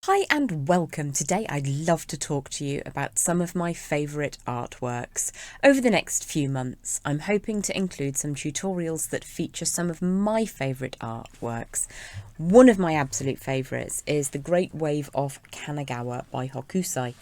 Hi and welcome. Today I'd love to talk to you about some of my favourite artworks. Over the next few months, I'm hoping to include some tutorials that feature some of my favourite artworks. One of my absolute favourites is The Great Wave of Kanagawa by Hokusai.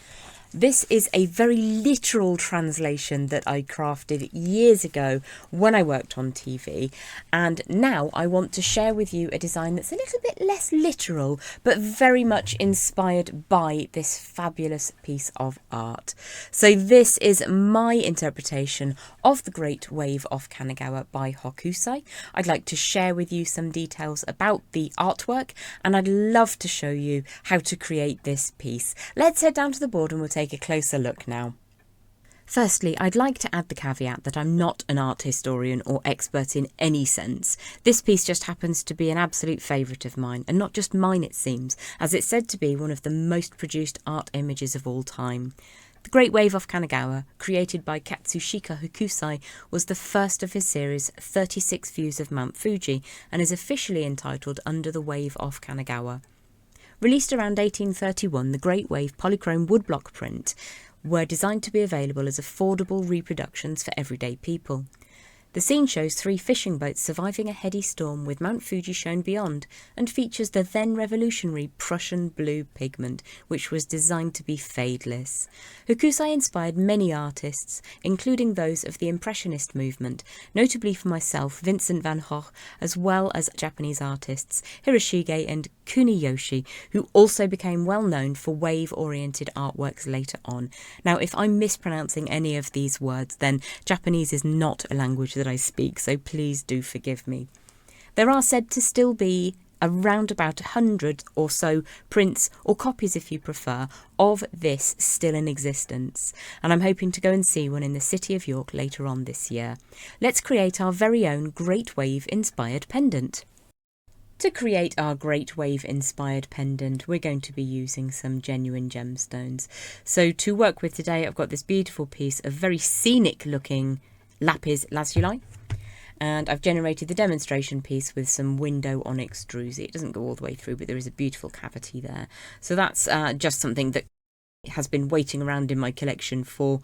This is a very literal translation that I crafted years ago when I worked on TV, and now I want to share with you a design that's a little bit less literal but very much inspired by this fabulous piece of art. So this is my interpretation of The Great Wave of Kanagawa by Hokusai. I'd like to share with you some details about the artwork, and I'd love to show you how to create this piece. Let's head down to the board and we'll take a closer look now. Firstly, I'd like to add the caveat that I'm not an art historian or expert in any sense. This piece just happens to be an absolute favourite of mine, and not just mine it seems, as it's said to be one of the most produced art images of all time. The Great Wave of Kanagawa, created by Katsushika Hokusai, was the first of his series 36 Views of Mount Fuji and is officially entitled Under the Wave of Kanagawa. Released around 1831, the Great Wave polychrome woodblock print were designed to be available as affordable reproductions for everyday people. The scene shows 3 fishing boats surviving a heady storm with Mount Fuji shown beyond, and features the then revolutionary Prussian blue pigment, which was designed to be fadeless. Hokusai inspired many artists, including those of the Impressionist movement, notably for myself Vincent van Gogh, as well as Japanese artists Hiroshige and Kuniyoshi, who also became well known for wave-oriented artworks later on. Now, if I'm mispronouncing any of these words, then Japanese is not a language that I speak, so please do forgive me. There are said to still be around about 100 or so prints, or copies if you prefer, of this still in existence, and I'm hoping to go and see one in the city of York later on this year. Let's create our very own Great Wave inspired pendant. To create our Great Wave inspired pendant, we're going to be using some genuine gemstones. So to work with today, I've got this beautiful piece of very scenic looking lapis lazuli, and I've generated the demonstration piece with some window onyx druzy. It doesn't go all the way through, but there is a beautiful cavity there. So that's just something that has been waiting around in my collection for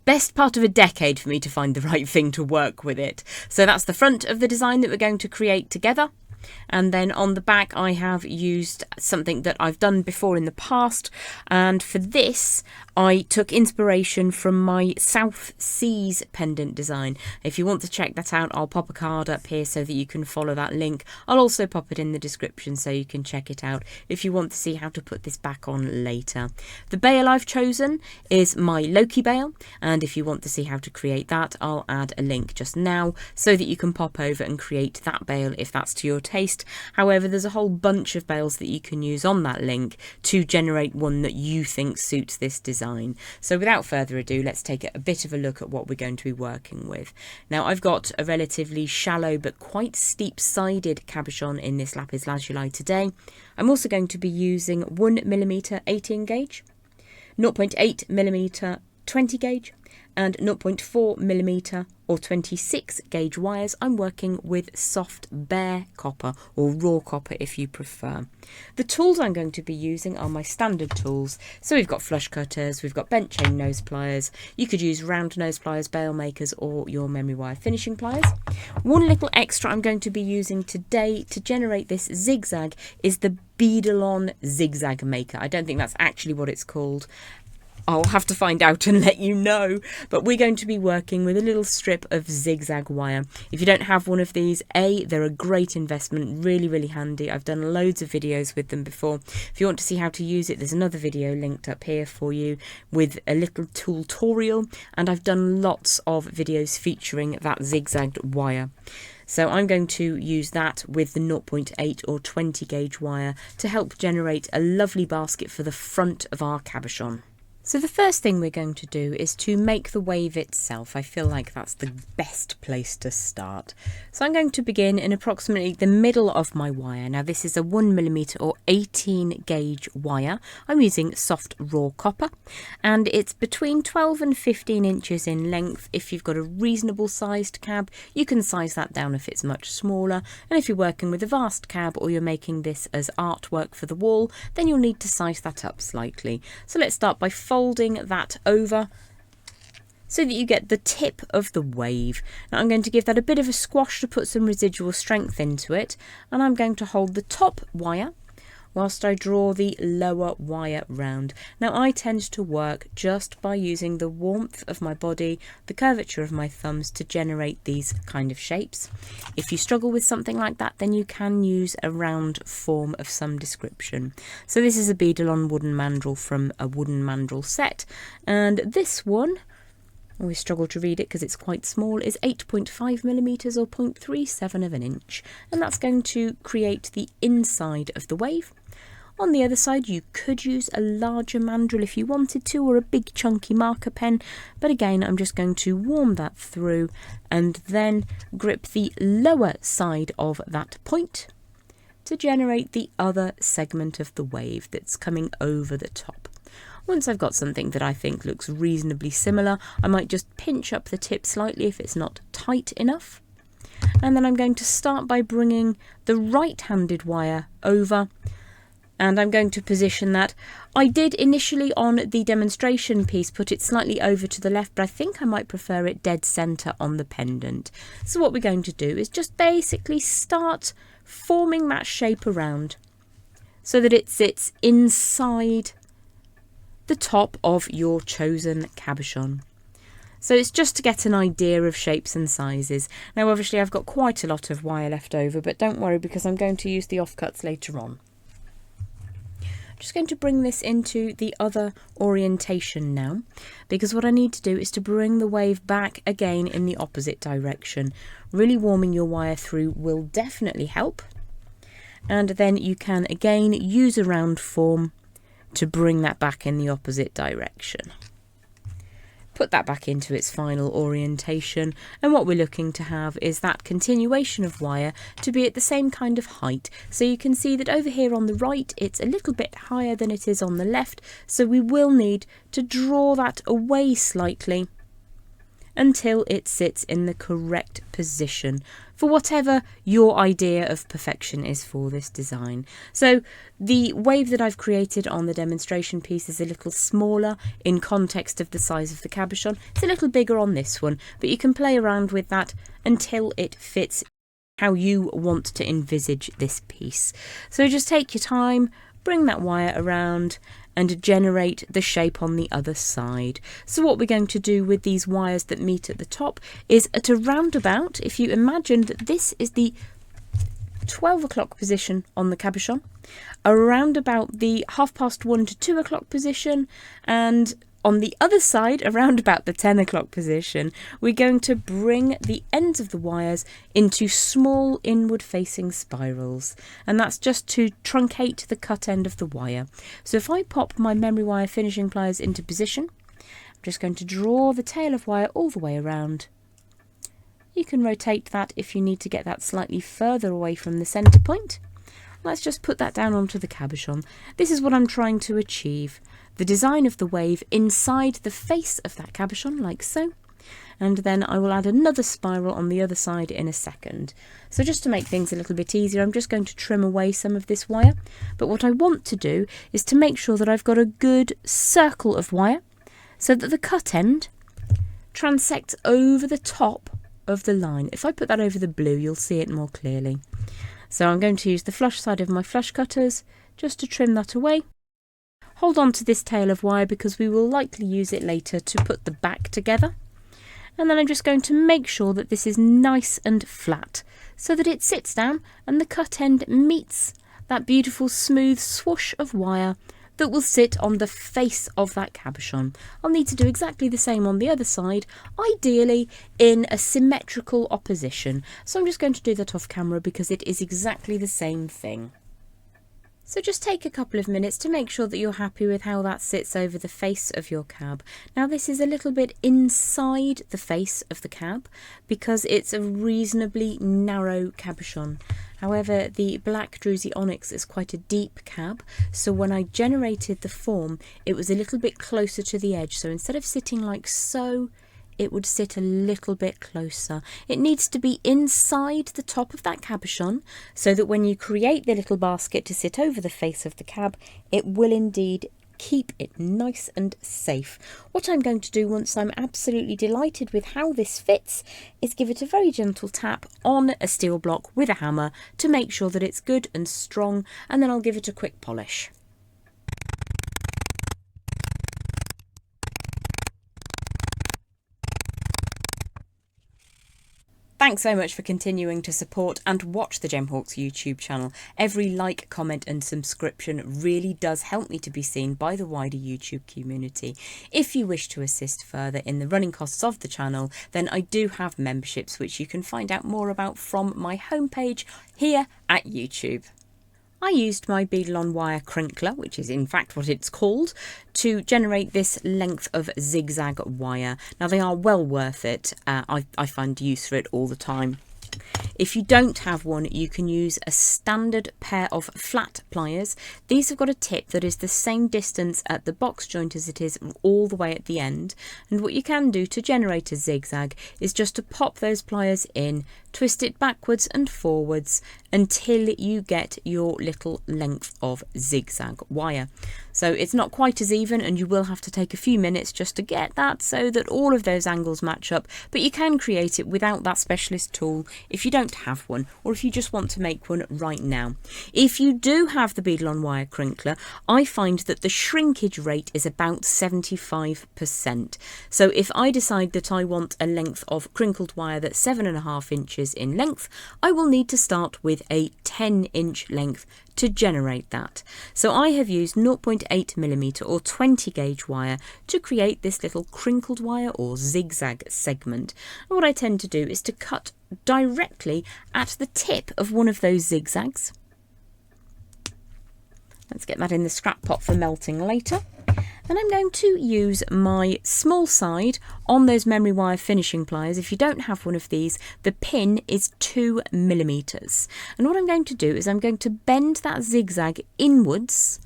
best part of a decade for me to find the right thing to work with it. So that's the front of the design that we're going to create together. And then on the back I have used something that I've done before in the past, and for this I took inspiration from my South Seas pendant design. If you want to check that out, I'll pop a card up here so that you can follow that link. I'll also pop it in the description so you can check it out if you want to see how to put this back on later. The bale I've chosen is my Loki bale, and if you want to see how to create that, I'll add a link just now so that you can pop over and create that bale if that's to your taste. However, there's a whole bunch of bales that you can use on that link to generate one that you think suits this design. So without further ado, let's take a bit of a look at what we're going to be working with. Now, I've got a relatively shallow but quite steep-sided cabochon in this lapis lazuli today. I'm also going to be using 1mm 18 gauge, 0.8mm 20 gauge, and 0.4mm or 26 gauge wires. I'm working with soft bare copper, or raw copper if you prefer. The tools I'm going to be using are my standard tools. So we've got flush cutters, we've got bent chain nose pliers. You could use round nose pliers, bale makers, or your memory wire finishing pliers. One little extra I'm going to be using today to generate this zigzag is the Beadalon zigzag maker. I don't think that's actually what it's called. I'll have to find out and let you know, but we're going to be working with a little strip of zigzag wire. If you don't have one of these, they're a great investment, really handy. I've done loads of videos with them before. If you want to see how to use it, there's another video linked up here for you with a little tutorial, and I've done lots of videos featuring that zigzagged wire. So I'm going to use that with the 0.8 or 20 gauge wire to help generate a lovely basket for the front of our cabochon. So the first thing we're going to do is to make the wave itself. I feel like that's the best place to start. So I'm going to begin in approximately the middle of my wire. Now this is a 1mm or 18 gauge wire. I'm using soft raw copper and it's between 12 and 15 inches in length. If you've got a reasonable sized cab, you can size that down if it's much smaller. And if you're working with a vast cab or you're making this as artwork for the wall, then you'll need to size that up slightly. So let's start by folding that over so that you get the tip of the wave. Now I'm going to give that a bit of a squash to put some residual strength into it, and I'm going to hold the top wire whilst I draw the lower wire round. Now I tend to work just by using the warmth of my body, the curvature of my thumbs to generate these kind of shapes. If you struggle with something like that, then you can use a round form of some description. So this is a beadle-on wooden mandrel from a wooden mandrel set, and this one, I always struggle to read it because it's quite small, is 8.5mm or 0.37 of an inch, and that's going to create the inside of the wave. On the other side, you could use a larger mandrel if you wanted to, or a big chunky marker pen, but again I'm just going to warm that through and then grip the lower side of that point to generate the other segment of the wave that's coming over the top. Once I've got something that I think looks reasonably similar, I might just pinch up the tip slightly if it's not tight enough. And then I'm going to start by bringing the right-handed wire over, and I'm going to position that. I did initially on the demonstration piece put it slightly over to the left, but I think I might prefer it dead centre on the pendant. So what we're going to do is just basically start forming that shape around so that it sits inside the top of your chosen cabochon. So it's just to get an idea of shapes and sizes. Now obviously I've got quite a lot of wire left over, but don't worry because I'm going to use the offcuts later on. I'm just going to bring this into the other orientation now, because what I need to do is to bring the wave back again in the opposite direction. Really warming your wire through will definitely help, and then you can again use a round form to bring that back in the opposite direction. Put that back into its final orientation, and what we're looking to have is that continuation of wire to be at the same kind of height. So you can see that over here on the right it's a little bit higher than it is on the left, so we will need to draw that away slightly until it sits in the correct position for whatever your idea of perfection is for this design. So the wave that I've created on the demonstration piece is a little smaller in context of the size of the cabochon. It's a little bigger on this one, but you can play around with that until it fits how you want to envisage this piece. So just take your time, bring that wire around and generate the shape on the other side. So what we're going to do with these wires that meet at the top is at a roundabout, if you imagine that this is the 12 o'clock position on the cabochon, around about the 1:30 to 2 o'clock position, and on the other side, around about the 10 o'clock position, we're going to bring the ends of the wires into small inward facing spirals. And that's just to truncate the cut end of the wire. So if I pop my memory wire finishing pliers into position, I'm just going to draw the tail of wire all the way around. You can rotate that if you need to get that slightly further away from the centre point. Let's just put that down onto the cabochon. This is what I'm trying to achieve. The design of the wave inside the face of that cabochon, like so. And then I will add another spiral on the other side in a second. So just to make things a little bit easier, I'm just going to trim away some of this wire. But what I want to do is to make sure that I've got a good circle of wire so that the cut end transects over the top of the line. If I put that over the blue, you'll see it more clearly. So I'm going to use the flush side of my flush cutters just to trim that away. Hold on to this tail of wire because we will likely use it later to put the back together. And then I'm just going to make sure that this is nice and flat so that it sits down and the cut end meets that beautiful smooth swoosh of wire that will sit on the face of that cabochon. I'll need to do exactly the same on the other side, ideally in a symmetrical opposition. So I'm just going to do that off camera because it is exactly the same thing. So just take a couple of minutes to make sure that you're happy with how that sits over the face of your cab. Now this is a little bit inside the face of the cab because it's a reasonably narrow cabochon. However, the black druzy onyx is quite a deep cab, so when I generated the form, it was a little bit closer to the edge. So instead of sitting like so, it would sit a little bit closer. It needs to be inside the top of that cabochon so that when you create the little basket to sit over the face of the cab, it will indeed keep it nice and safe. What I'm going to do once I'm absolutely delighted with how this fits is give it a very gentle tap on a steel block with a hammer to make sure that it's good and strong, and then I'll give it a quick polish. Thanks so much for continuing to support and watch the Gemhawks YouTube channel. Every like, comment and subscription really does help me to be seen by the wider YouTube community. If you wish to assist further in the running costs of the channel, then I do have memberships which you can find out more about from my homepage here at YouTube. I used my beadle-on wire crinkler, which is in fact what it's called, to generate this length of zigzag wire. Now they are well worth it. I find use for it all the time. If you don't have one, you can use a standard pair of flat pliers. These have got a tip that is the same distance at the box joint as it is all the way at the end. And what you can do to generate a zigzag is just to pop those pliers in, twist it backwards and forwards until you get your little length of zigzag wire. So it's not quite as even, and you will have to take a few minutes just to get that so that all of those angles match up, but you can create it without that specialist tool if you don't have one, or if you just want to make one right now. If you do have the beadle-on wire crinkler, I find that the shrinkage rate is about 75%. So if I decide that I want a length of crinkled wire that's 7.5 inches in length, I will need to start with a 10-inch length to generate that. So I have used 0.8mm or 20 gauge wire to create this little crinkled wire or zigzag segment. And what I tend to do is to cut directly at the tip of one of those zigzags. Let's get that in the scrap pot for melting later. And I'm going to use my small side on those memory wire finishing pliers. If you don't have one of these, the pin is 2mm. And what I'm going to do is I'm going to bend that zigzag inwards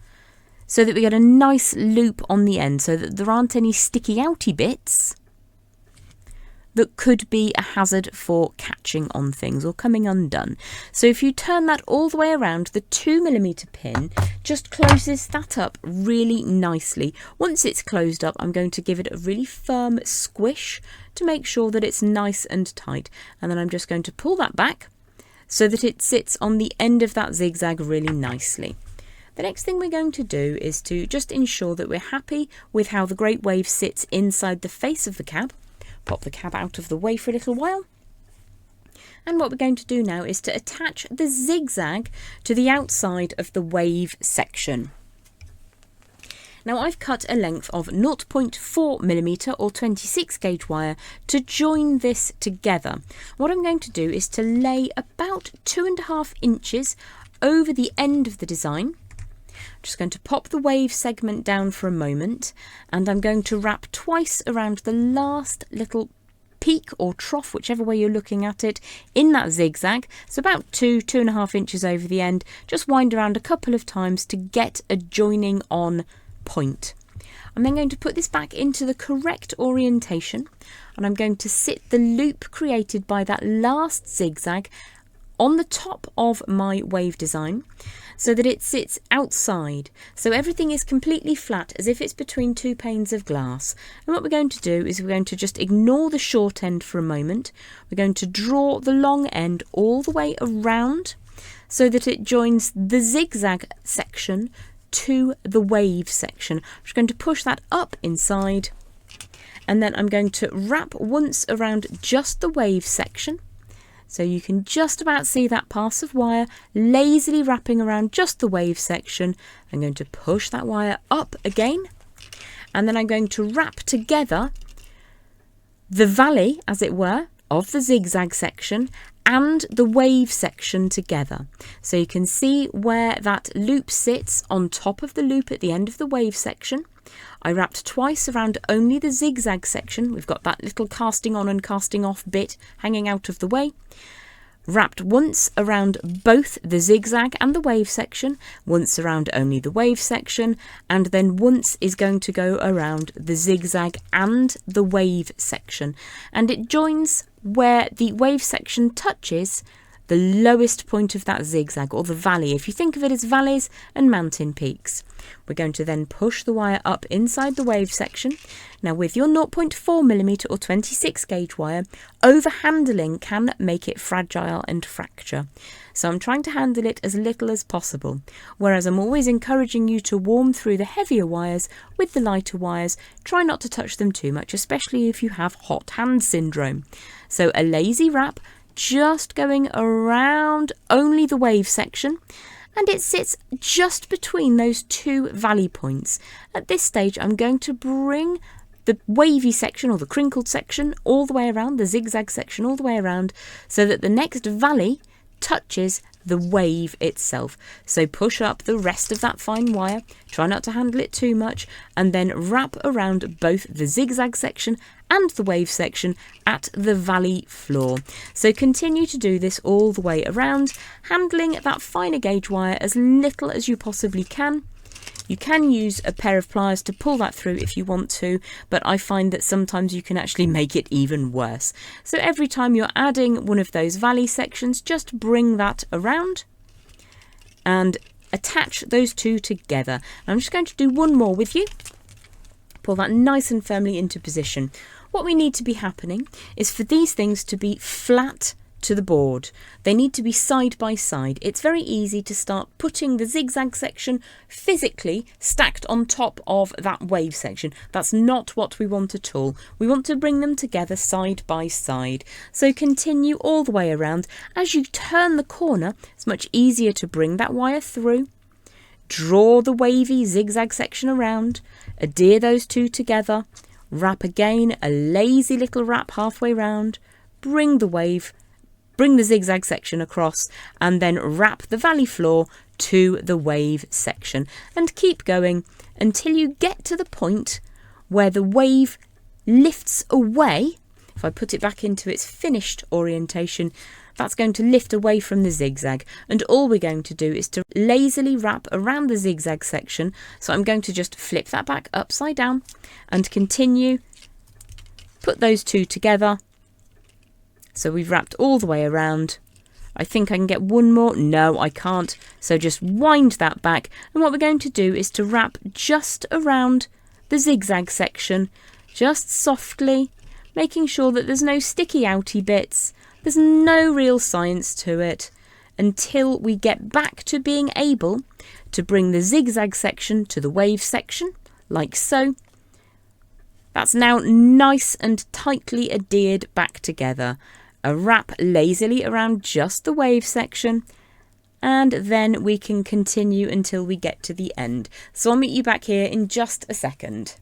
so that we get a nice loop on the end so that there aren't any sticky outy bits that could be a hazard for catching on things or coming undone. So if you turn that all the way around, the 2mm pin just closes that up really nicely. Once it's closed up, I'm going to give it a really firm squish to make sure that it's nice and tight. And then I'm just going to pull that back so that it sits on the end of that zigzag really nicely. The next thing we're going to do is to just ensure that we're happy with how the Great Wave sits inside the face of the cab. Pop the cab out of the way for a little while. And what we're going to do now is to attach the zigzag to the outside of the wave section. Now I've cut a length of 0.4mm or 26 gauge wire to join this together. What I'm going to do is to lay about 2.5 inches over the end of the design. I'm just going to pop the wave segment down for a moment, and I'm going to wrap twice around the last little peak or trough, whichever way you're looking at it, in that zigzag. So about 2.5 inches over the end. Just wind around a couple of times to get a joining on point. I'm then going to put this back into the correct orientation, and I'm going to sit the loop created by that last zigzag on the top of my wave design so that it sits outside. So everything is completely flat as if it's between two panes of glass. And what we're going to do is we're going to just ignore the short end for a moment. We're going to draw the long end all the way around so that it joins the zigzag section to the wave section. I'm just going to push that up inside, and then I'm going to wrap once around just the wave section. So you can just about see that pass of wire lazily wrapping around just the wave section. I'm going to push that wire up again, and then I'm going to wrap together the valley, as it were, of the zigzag section and the wave section together. So you can see where that loop sits on top of the loop at the end of the wave section. I wrapped twice around only the zigzag section. We've got that little casting on and casting off bit hanging out of the way. Wrapped once around both the zigzag and the wave section, once around only the wave section, and then once is going to go around the zigzag and the wave section. And it joins where the wave section touches the lowest point of that zigzag, or the valley, if you think of it as valleys and mountain peaks. We're going to then push the wire up inside the wave section. Now with your 0.4mm or 26 gauge wire, overhandling can make it fragile and fracture. So I'm trying to handle it as little as possible, whereas I'm always encouraging you to warm through the heavier wires with the lighter wires. Try not to touch them too much, especially if you have hot hand syndrome. So a lazy wrap, just going around only the wave section, and it sits just between those two valley points. At this stage I'm going to bring the wavy section or the crinkled section all the way around, the zigzag section all the way around, so that the next valley touches the wave itself. So push up the rest of that fine wire, try not to handle it too much, and then wrap around both the zigzag section and the wave section at the valley floor. So continue to do this all the way around, handling that finer gauge wire as little as you possibly can. You can use a pair of pliers to pull that through if you want to, but I find that sometimes you can actually make it even worse. So every time you're adding one of those valley sections, just bring that around and attach those two together. I'm just going to do one more with you. Pull that nice and firmly into position. What we need to be happening is for these things to be flat to the board. They need to be side by side. It's very easy to start putting the zigzag section physically stacked on top of that wave section. That's not what we want at all. We want to bring them together side by side. So continue all the way around. As you turn the corner, it's much easier to bring that wire through. Draw the wavy zigzag section around, adhere those two together, wrap again, a lazy little wrap halfway round, bring the zigzag section across, and then wrap the valley floor to the wave section, and keep going until you get to the point where the wave lifts away. If I put it back into its finished orientation, that's going to lift away from the zigzag, and all we're going to do is to lazily wrap around the zigzag section. So I'm going to just flip that back upside down and continue, put those two together. So we've wrapped all the way around. I think I can get one more. No, I can't. So just wind that back. And what we're going to do is to wrap just around the zigzag section, just softly, making sure that there's no sticky outy bits. There's no real science to it, until we get back to being able to bring the zigzag section to the wave section, like so. That's now nice and tightly adhered back together. A wrap lazily around just the wave section, and then we can continue until we get to the end. So I'll meet you back here in just a second.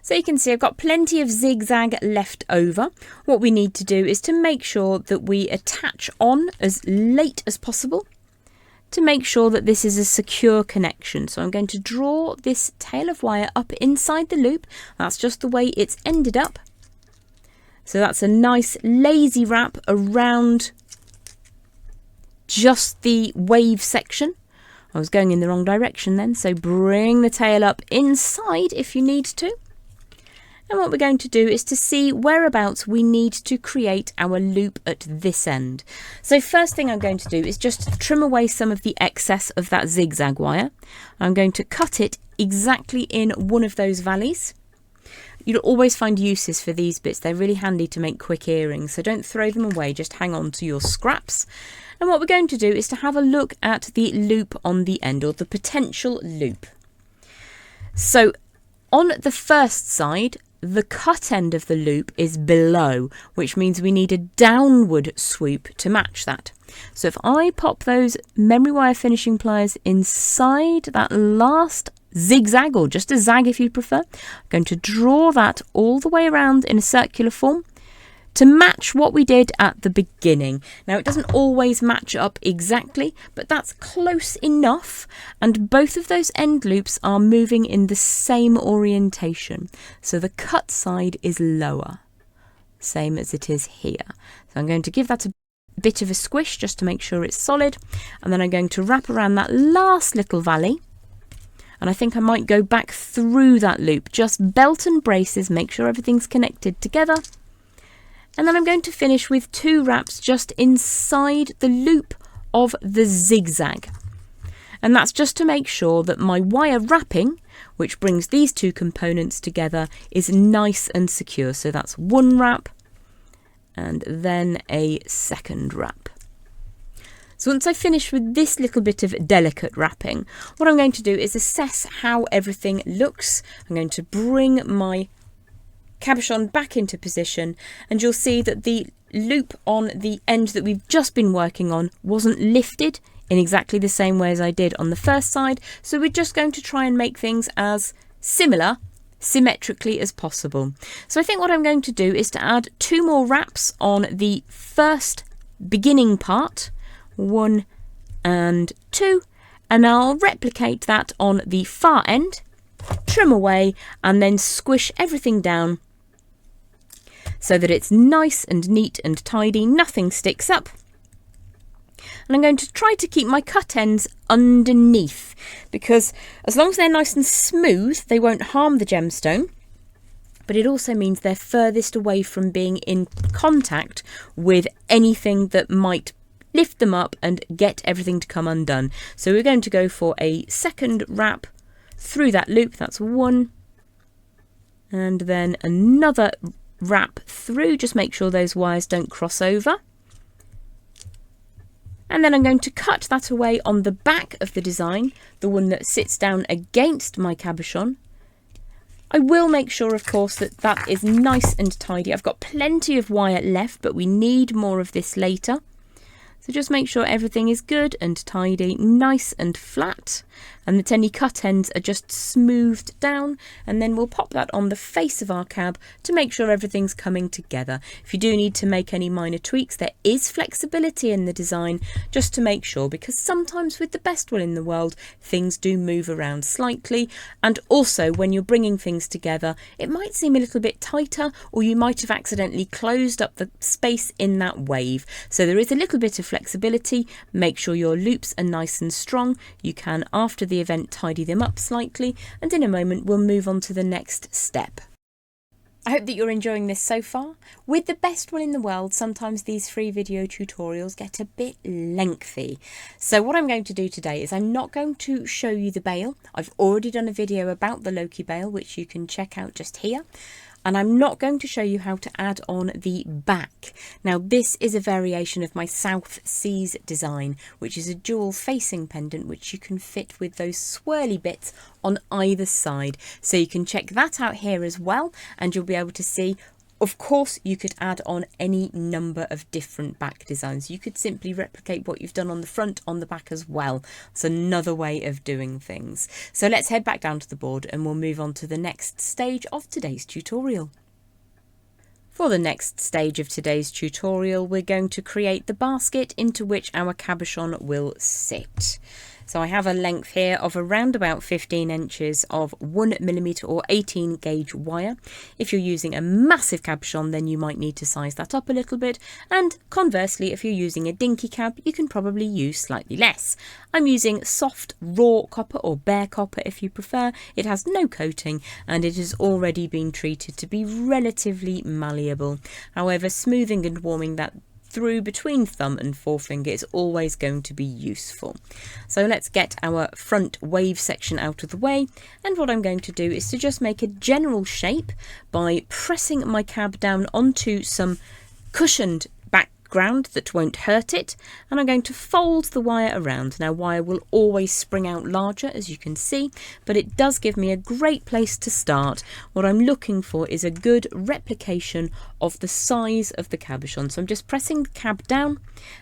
So you can see I've got plenty of zigzag left over. What we need to do is to make sure that we attach on as late as possible to make sure that this is a secure connection. So I'm going to draw this tail of wire up inside the loop. That's just the way it's ended up. So that's a nice lazy wrap around just the wave section. I was going in the wrong direction then, so bring the tail up inside if you need to. And what we're going to do is to see whereabouts we need to create our loop at this end. So first thing I'm going to do is just trim away some of the excess of that zigzag wire. I'm going to cut it exactly in one of those valleys. You'll always find uses for these bits. They're really handy to make quick earrings, so don't throw them away, just hang on to your scraps. And what we're going to do is to have a look at the loop on the end, or the potential loop. So on the first side, the cut end of the loop is below, which means we need a downward swoop to match that. So if I pop those memory wire finishing pliers inside that last zigzag, or just a zag if you prefer, I'm going to draw that all the way around in a circular form, to match what we did at the beginning. Now it doesn't always match up exactly, but that's close enough, and both of those end loops are moving in the same orientation. So the cut side is lower, same as it is here. So I'm going to give that a bit of a squish just to make sure it's solid, and then I'm going to wrap around that last little valley, and I think I might go back through that loop. Just belt and braces, make sure everything's connected together, and then I'm going to finish with 2 wraps just inside the loop of the zigzag, and that's just to make sure that my wire wrapping, which brings these 2 components together, is nice and secure. So that's 1 wrap and then a 2nd wrap. So once I finish with this little bit of delicate wrapping, what I'm going to do is assess how everything looks. I'm going to bring my cabochon back into position, and you'll see that the loop on the end that we've just been working on wasn't lifted in exactly the same way as I did on the first side. So we're just going to try and make things as symmetrically as possible. So I think what I'm going to do is to add 2 more wraps on the first beginning part, 1 and 2, and I'll replicate that on the far end, trim away, and then squish everything down so that it's nice and neat and tidy, nothing sticks up. And I'm going to try to keep my cut ends underneath, because as long as they're nice and smooth, they won't harm the gemstone, but it also means they're furthest away from being in contact with anything that might lift them up and get everything to come undone. So we're going to go for a 2nd wrap through that loop. That's 1, and then another wrap through. Just make sure those wires don't cross over. And then I'm going to cut that away on the back of the design, the one that sits down against my cabochon. I will make sure, of course, that that is nice and tidy. I've got plenty of wire left, but we need more of this later. So just make sure everything is good and tidy, nice and flat, and that any cut ends are just smoothed down, and then we'll pop that on the face of our cab to make sure everything's coming together. If you do need to make any minor tweaks, there is flexibility in the design, just to make sure, because sometimes with the best will in the world, things do move around slightly, and also when you're bringing things together, it might seem a little bit tighter, or you might have accidentally closed up the space in that wave. So there is a little bit of flexibility. Make sure your loops are nice and strong. You can, after the event, tidy them up slightly, and in a moment we'll move on to the next step. I hope that you're enjoying this so far. With the best will in the world, sometimes these free video tutorials get a bit lengthy. So what I'm going to do today is I'm not going to show you the bail. I've already done a video about the Loki bail, which you can check out just here. And I'm not going to show you how to add on the back. Now this is a variation of my South Seas design, which is a dual facing pendant which you can fit with those swirly bits on either side. So you can check that out here as well, and you'll be able to see. Of course, you could add on any number of different back designs. You could simply replicate what you've done on the front on the back as well. It's another way of doing things. So let's head back down to the board and we'll move on to the next stage of today's tutorial. For the next stage of today's tutorial, we're going to create the basket into which our cabochon will sit. So I have a length here of around about 15 inches of 1mm or 18 gauge wire. If you're using a massive cabochon, then you might need to size that up a little bit. And conversely, if you're using a dinky cab, you can probably use slightly less. I'm using soft raw copper, or bare copper if you prefer. It has no coating and it has already been treated to be relatively malleable. However, smoothing and warming that through between thumb and forefinger is always going to be useful. So let's get our front wave section out of the way, and what I'm going to do is to just make a general shape by pressing my cab down onto some cushioned back ground that won't hurt it, and I'm going to fold the wire around. Now, wire will always spring out larger, as you can see, but it does give me a great place to start. What I'm looking for is a good replication of the size of the cabochon. So I'm just pressing the cab down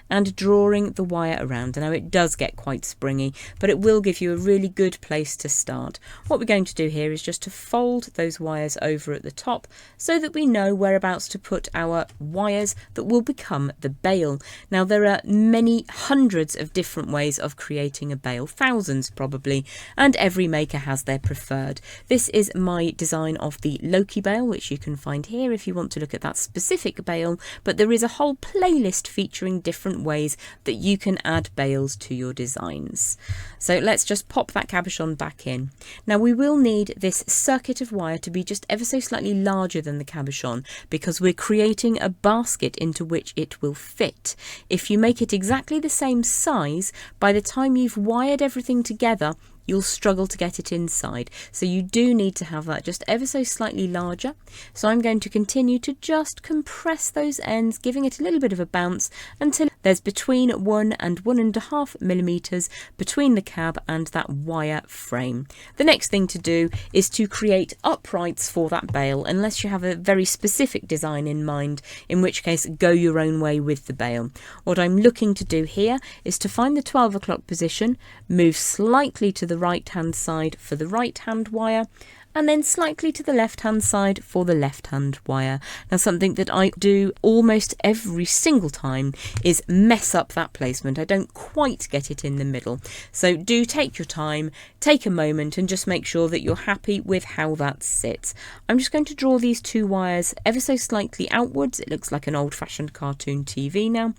and drawing the wire around. Now, it does get quite springy, but it will give you a really good place to start. What we're going to do here is just to fold those wires over at the top so that we know whereabouts to put our wires that will become the bail. Now, there are many hundreds of different ways of creating a bail, thousands probably, and every maker has their preferred. This is my design of the Loki bail, which you can find here if you want to look at that specific bail, but there is a whole playlist featuring different ways that you can add bails to your designs. So let's just pop that cabochon back in. Now, we will need this circuit of wire to be just ever so slightly larger than the cabochon because we're creating a basket into which it will fit. If you make it exactly the same size, by the time you've wired everything together, you'll struggle to get it inside. So you do need to have that just ever so slightly larger. So I'm going to continue to just compress those ends, giving it a little bit of a bounce until there's between 1 and 1.5 millimeters between the cab and that wire frame. The next thing to do is to create uprights for that bail, unless you have a very specific design in mind, in which case go your own way with the bail. What I'm looking to do here is to find the 12 o'clock position, move slightly to the right hand side for the right hand wire, and then slightly to the left hand side for the left hand wire. Now, something that I do almost every single time is mess up that placement. I don't quite get it in the middle. So do take your time, take a moment, and just make sure that you're happy with how that sits. I'm just going to draw these two wires ever so slightly outwards. It looks like an old-fashioned cartoon TV now.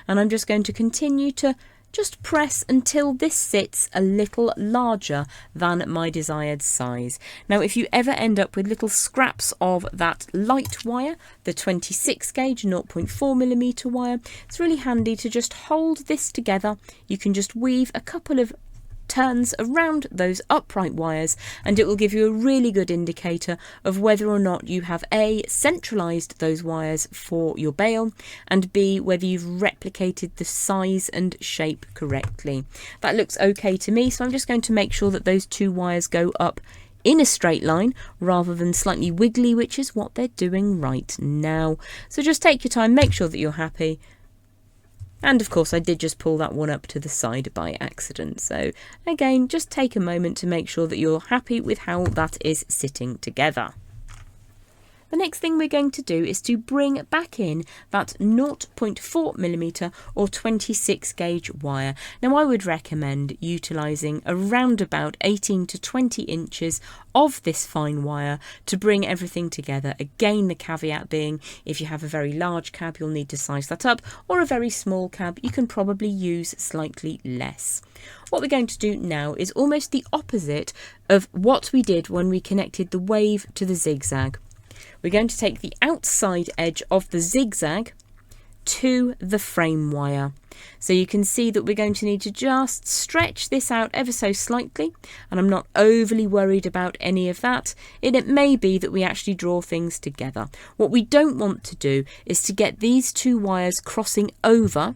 And I'm just going to continue to just press until this sits a little larger than my desired size. Now, if you ever end up with little scraps of that light wire, the 26 gauge 0.4 millimeter wire, it's really handy to just hold this together. You can just weave a couple of turns around those upright wires and it will give you a really good indicator of whether or not you have A, centralized those wires for your bail, and B, whether you've replicated the size and shape correctly. That looks okay to me, so I'm just going to make sure that those two wires go up in a straight line rather than slightly wiggly, which is what they're doing right now. So just take your time, make sure that you're happy. And of course, I did just pull that one up to the side by accident. So again, just take a moment to make sure that you're happy with how that is sitting together. The next thing we're going to do is to bring back in that 0.4 millimeter or 26 gauge wire. Now, I would recommend utilising around about 18 to 20 inches of this fine wire to bring everything together. Again, the caveat being, if you have a very large cab, you'll need to size that up, or a very small cab, you can probably use slightly less. What we're going to do now is almost the opposite of what we did when we connected the wave to the zigzag. We're going to take the outside edge of the zigzag to the frame wire. So you can see that we're going to need to just stretch this out ever so slightly, and I'm not overly worried about any of that. It may be that we actually draw things together. What we don't want to do is to get these two wires crossing over,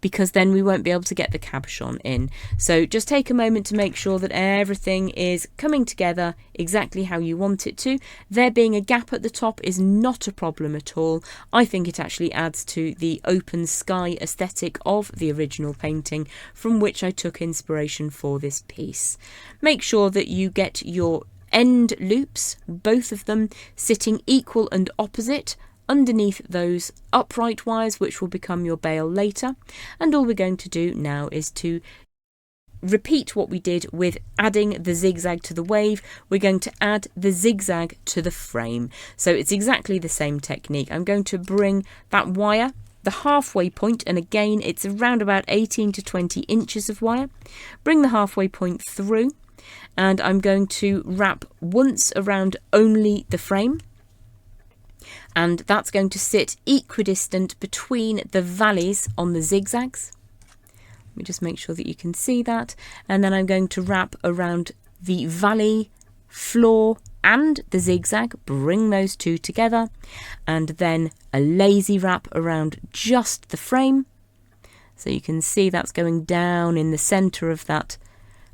because then we won't be able to get the cabochon in. So just take a moment to make sure that everything is coming together exactly how you want it to. There being a gap at the top is not a problem at all. I think it actually adds to the open sky aesthetic of the original painting, from which I took inspiration for this piece. Make sure that you get your end loops, both of them, sitting equal and opposite underneath those upright wires, which will become your bail later. And all we're going to do now is to repeat what we did with adding the zigzag to the wave. We're going to add the zigzag to the frame. So it's exactly the same technique. I'm going to bring that wire the halfway point, and again it's around about 18 to 20 inches of wire. Bring the halfway point through, and I'm going to wrap once around only the frame. And that's going to sit equidistant between the valleys on the zigzags. Let me just make sure that you can see that. And then I'm going to wrap around the valley floor and the zigzag, bring those two together, and then a lazy wrap around just the frame. So you can see that's going down in the centre of that,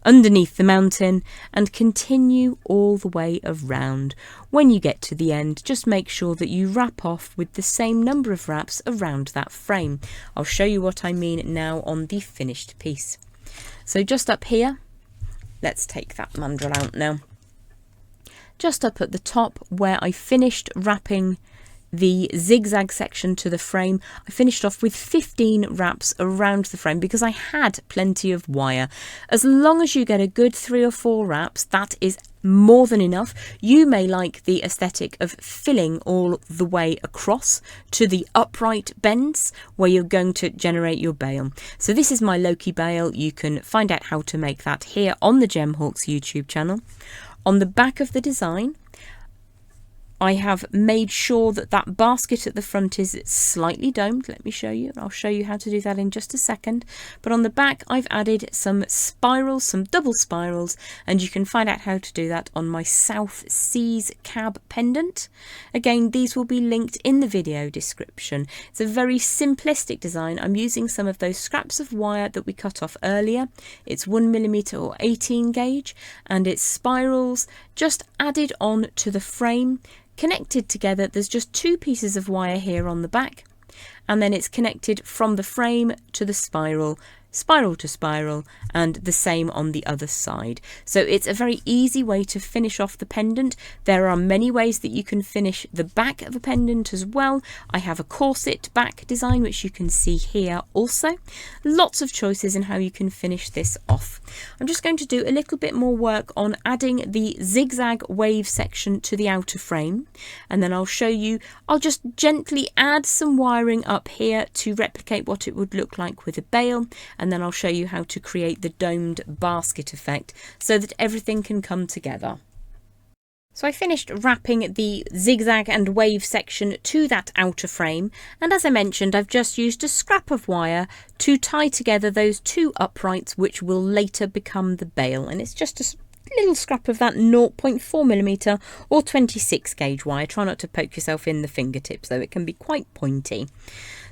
underneath the mountain, and continue all the way around. When you get to the end, just make sure that you wrap off with the same number of wraps around that frame. I'll show you what I mean now on the finished piece. So just up here, let's take that mandrel out now. Just up at the top where I finished wrapping the zigzag section to the frame, I finished off with 15 wraps around the frame because I had plenty of wire. As long as you get a good 3 or 4 wraps, that is more than enough. You may like the aesthetic of filling all the way across to the upright bends where you're going to generate your bail. So this is my Loki bail. You can find out how to make that here on the Gemhawks YouTube channel. On the back of the design, I have made sure that that basket at the front is slightly domed. Let me show you. I'll show you how to do that in just a second. But on the back, I've added some spirals, some double spirals, and you can find out how to do that on my South Seas cab pendant. Again, these will be linked in the video description. It's a very simplistic design. I'm using some of those scraps of wire that we cut off earlier. It's 1mm or 18 gauge, and it's spirals just added on to the frame. Connected together, there's just 2 pieces of wire here on the back, and then it's connected from the frame to the spiral, spiral to spiral, and the same on the other side. So it's a very easy way to finish off the pendant. There are many ways that you can finish the back of a pendant as well. I have a corset back design which you can see here also. Lots of choices in how you can finish this off. I'm just going to do a little bit more work on adding the zigzag wave section to the outer frame, and then I'll show you. I'll just gently add some wiring up here to replicate what it would look like with a bail, and then I'll show you how to create the domed basket effect so that everything can come together. So I finished wrapping the zigzag and wave section to that outer frame, and as I mentioned, I've just used a scrap of wire to tie together those 2 uprights which will later become the bail, and it's just a little scrap of that 0.4mm or 26 gauge wire. Try not to poke yourself in the fingertips though, it can be quite pointy.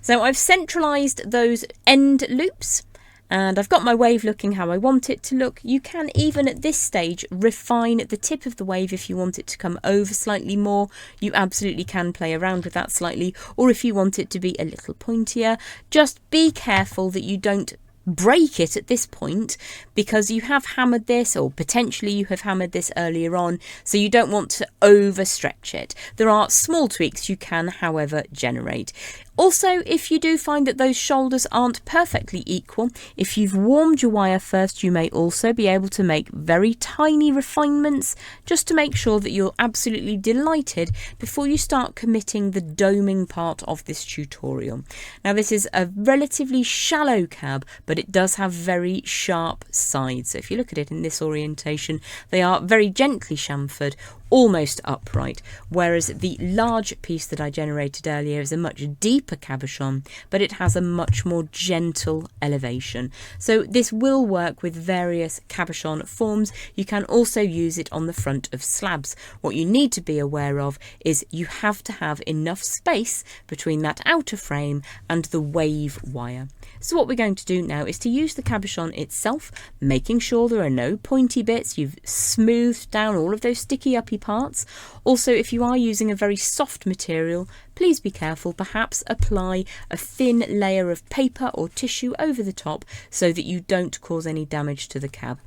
So I've centralised those end loops, and I've got my wave looking how I want it to look. You can even at this stage refine the tip of the wave if you want it to come over slightly more. You absolutely can play around with that slightly, or if you want it to be a little pointier, just be careful that you don't break it at this point, because you have hammered this, or potentially you have hammered this earlier on, so you don't want to overstretch it. There are small tweaks you can, however, generate. Also, if you do find that those shoulders aren't perfectly equal, if you've warmed your wire first, you may also be able to make very tiny refinements just to make sure that you're absolutely delighted before you start committing the doming part of this tutorial. Now, this is a relatively shallow cab, but it does have very sharp sides. So if you look at it in this orientation, they are very gently chamfered, almost upright, whereas the large piece that I generated earlier is a much deeper cabochon, but it has a much more gentle elevation. So this will work with various cabochon forms. You can also use it on the front of slabs. What you need to be aware of is you have to have enough space between that outer frame and the wave wire. So what we're going to do now is to use the cabochon itself, making sure there are no pointy bits. You've smoothed down all of those sticky uppy parts. Also, if you are using a very soft material, please be careful. Perhaps apply a thin layer of paper or tissue over the top so that you don't cause any damage to the cab.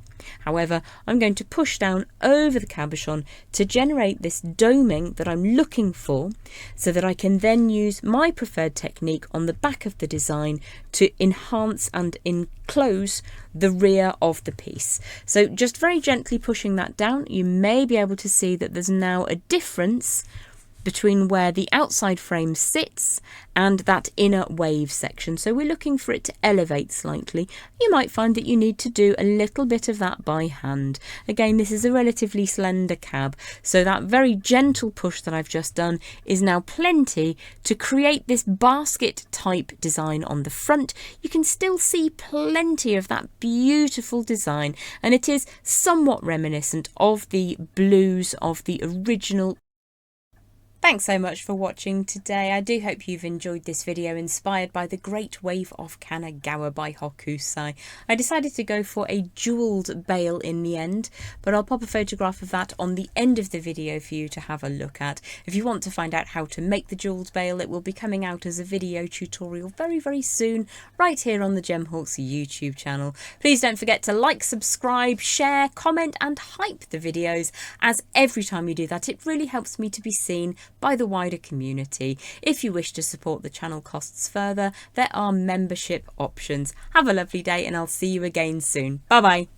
However, I'm going to push down over the cabochon to generate this doming that I'm looking for, so that I can then use my preferred technique on the back of the design to enhance and enclose the rear of the piece. So just very gently pushing that down, you may be able to see that there's now a difference between where the outside frame sits and that inner wave section. So we're looking for it to elevate slightly. You might find that you need to do a little bit of that by hand. Again, this is a relatively slender cab, so that very gentle push that I've just done is now plenty to create this basket type design on the front. You can still see plenty of that beautiful design, and it is somewhat reminiscent of the blues of the original. Thanks so much for watching today. I do hope you've enjoyed this video inspired by the Great Wave of Kanagawa by Hokusai. I decided to go for a jewelled bale in the end, but I'll pop a photograph of that on the end of the video for you to have a look at. If you want to find out how to make the jewelled bale, it will be coming out as a video tutorial very, very soon, right here on the Gemhawks YouTube channel. Please don't forget to like, subscribe, share, comment and hype the videos, as every time you do that it really helps me to be seen by the wider community. If you wish to support the channel costs further, there are membership options. Have a lovely day and I'll see you again soon. Bye bye.